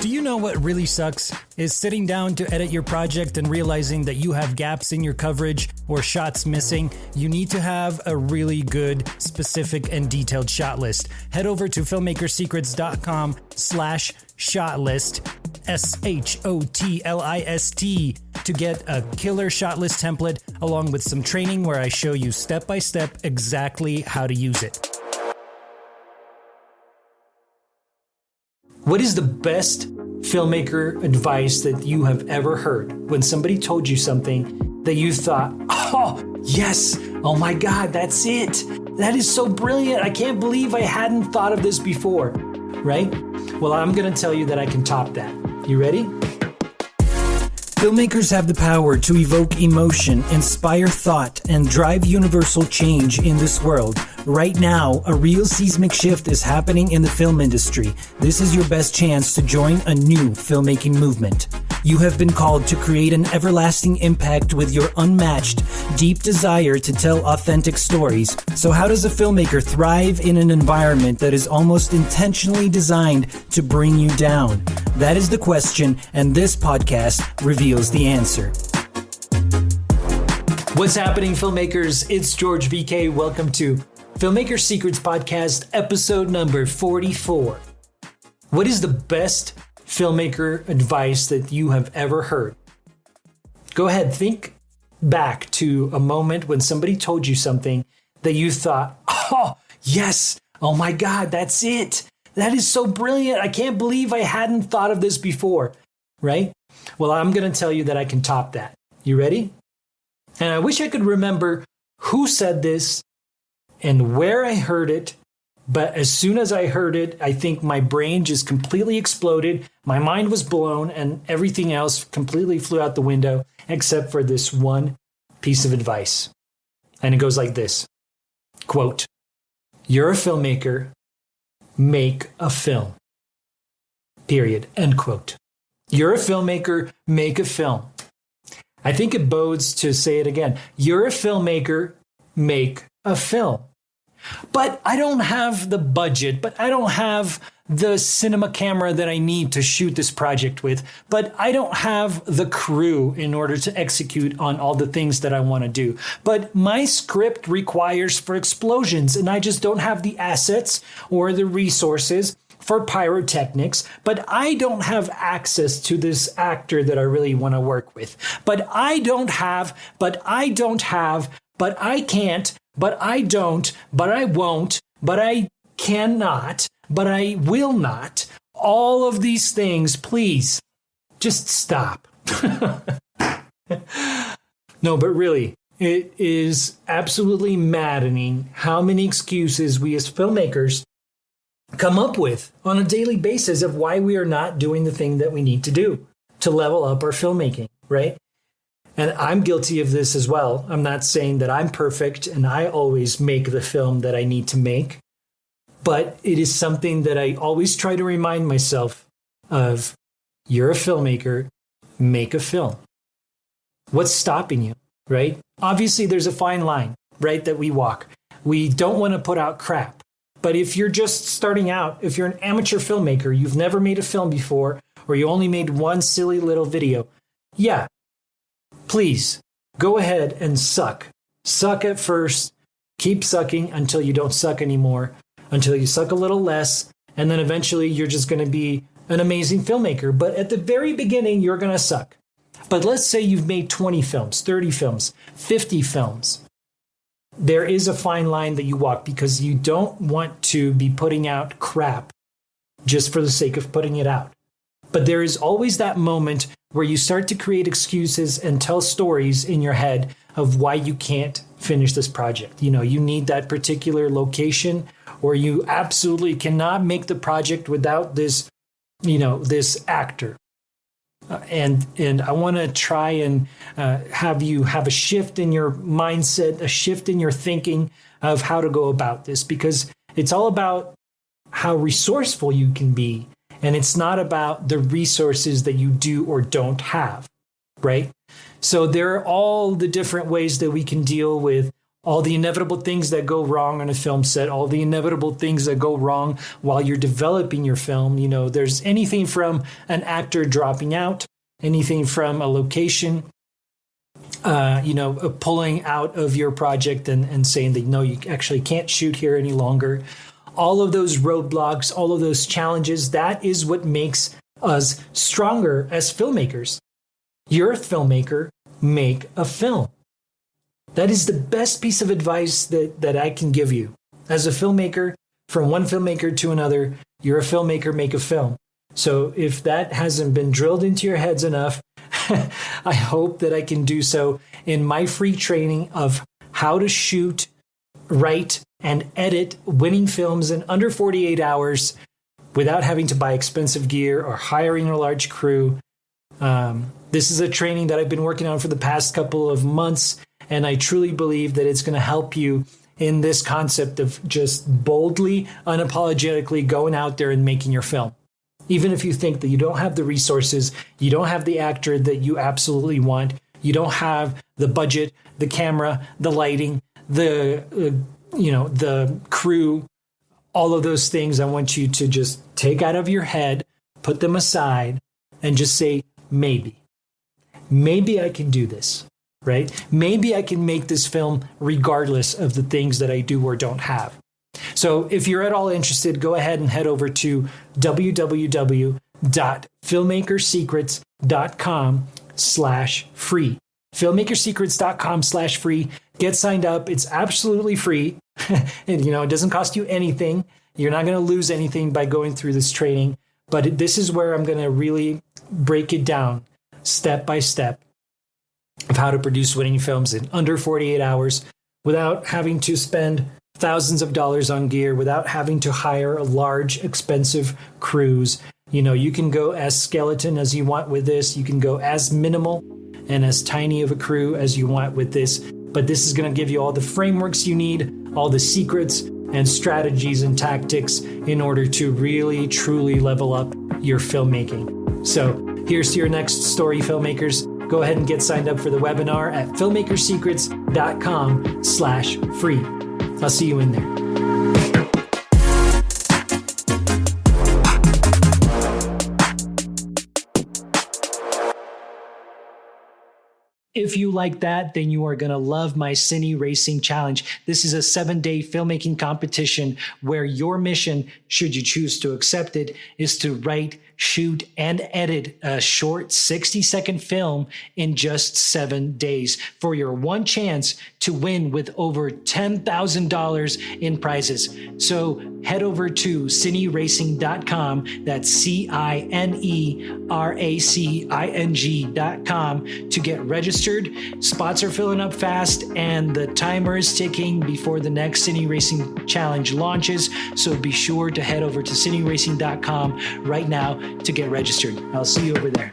Do you know what really sucks? Is sitting down to edit your project and realizing that you have gaps in your coverage or shots missing. You need to have a really good, specific, and detailed shot list. Head over to filmmakersecrets.com/shot list, SHOTLIST, to get a killer shot list template along with some training where I show you step by step exactly how to use it. What is the best filmmaker advice that you have ever heard when somebody told you something that you thought, oh, yes, oh my God, that's it. That is so brilliant. I can't believe I hadn't thought of this before, right? Well, I'm going to tell you that I can top that. You ready? Filmmakers have the power to evoke emotion, inspire thought, and drive universal change in this world. Right now, a real seismic shift is happening in the film industry. This is your best chance to join a new filmmaking movement. You have been called to create an everlasting impact with your unmatched, deep desire to tell authentic stories. So how does a filmmaker thrive in an environment that is almost intentionally designed to bring you down? That is the question, and this podcast reveals the answer. What's happening, filmmakers? It's George VK. Welcome to Filmmaker Secrets podcast, episode number 44. What is the best filmmaker advice that you have ever heard? Go ahead, think back to a moment when somebody told you something that you thought, oh, yes, oh my God, that's it. That is so brilliant. I can't believe I hadn't thought of this before, right? Well, I'm going to tell you that I can top that. You ready? And I wish I could remember who said this and where I heard it. But as soon as I heard it, I think my brain just completely exploded. My mind was blown and everything else completely flew out the window, except for this one piece of advice. And it goes like this, quote, "You're a filmmaker, make a film, period," end quote. You're a filmmaker, make a film. I think it bodes to say it again. You're a filmmaker, make a film. But I don't have the budget, but I don't have the cinema camera that I need to shoot this project with, but I don't have the crew in order to execute on all the things that I want to do. But my script requires for explosions, and I just don't have the assets or the resources for pyrotechnics, but I don't have access to this actor that I really want to work with. But I don't have, but I don't have, but I can't, but I don't, but I won't, but I cannot, but I will not. All of these things, please, just stop. No, but really, it is absolutely maddening how many excuses we as filmmakers come up with on a daily basis of why we are not doing the thing that we need to do to level up our filmmaking, right? And I'm guilty of this as well. I'm not saying that I'm perfect and I always make the film that I need to make, but it is something that I always try to remind myself of. You're a filmmaker, make a film. What's stopping you, right? Obviously, there's a fine line, right, that we walk. We don't want to put out crap. But if you're just starting out, if you're an amateur filmmaker, you've never made a film before, or you only made one silly little video, yeah, please go ahead and suck. Suck at first, keep sucking until you don't suck anymore, until you suck a little less, and then eventually you're just going to be an amazing filmmaker. But at the very beginning, you're going to suck. But let's say you've made 20 films, 30 films, 50 films. There is a fine line that you walk because you don't want to be putting out crap just for the sake of putting it out. But there is always that moment where you start to create excuses and tell stories in your head of why you can't finish this project. You know, you need that particular location, or you absolutely cannot make the project without this, this actor. And I want to try and have you have a shift in your mindset, a shift in your thinking of how to go about this, because it's all about how resourceful you can be. And it's not about the resources that you do or don't have, right? So there are all the different ways that we can deal with all the inevitable things that go wrong on a film set, all the inevitable things that go wrong while you're developing your film. There's anything from an actor dropping out, anything from a location, pulling out of your project and saying that, no, you actually can't shoot here any longer. All of those roadblocks, all of those challenges, that is what makes us stronger as filmmakers. You're a filmmaker, make a film. That is the best piece of advice that I can give you. As a filmmaker, from one filmmaker to another, you're a filmmaker, make a film. So if that hasn't been drilled into your heads enough, I hope that I can do so in my free training of how to shoot, write, and edit winning films in under 48 hours without having to buy expensive gear or hiring a large crew. This is a training that I've been working on for the past couple of months, and I truly believe that it's going to help you in this concept of just boldly, unapologetically going out there and making your film. Even if you think that you don't have the resources, you don't have the actor that you absolutely want, you don't have the budget, the camera, the lighting, the crew, all of those things, I want you to just take out of your head, put them aside, and just say, maybe I can do this, right? Maybe I can make this film regardless of the things that I do or don't have. So if you're at all interested, go ahead and head over to www.filmmakersecrets.com/free. filmmakersecrets.com/free. Get signed up. It's absolutely free. And, it doesn't cost you anything. You're not going to lose anything by going through this training. But this is where I'm going to really break it down step by step of how to produce winning films in under 48 hours without having to spend thousands of dollars on gear, without having to hire a large, expensive crews. You can go as skeleton as you want with this. You can go as minimal and as tiny of a crew as you want with this. But this is going to give you all the frameworks you need, all the secrets and strategies and tactics in order to really, truly level up your filmmaking. So here's to your next story, filmmakers. Go ahead and get signed up for the webinar at filmmakersecrets.com/free. I'll see you in there. If you like that, then you are going to love my Cine Racing Challenge. This is a 7-day filmmaking competition where your mission, should you choose to accept it, is to write, shoot, and edit a short 60-second film in just 7 days for your one chance to win with over $10,000 in prizes. So head over to cineracing.com. That's cineracing.com to get registered. Spots are filling up fast and the timer is ticking before the next Cine Racing Challenge launches. So be sure to head over to cineracing.com right now to get registered. I'll see you over there.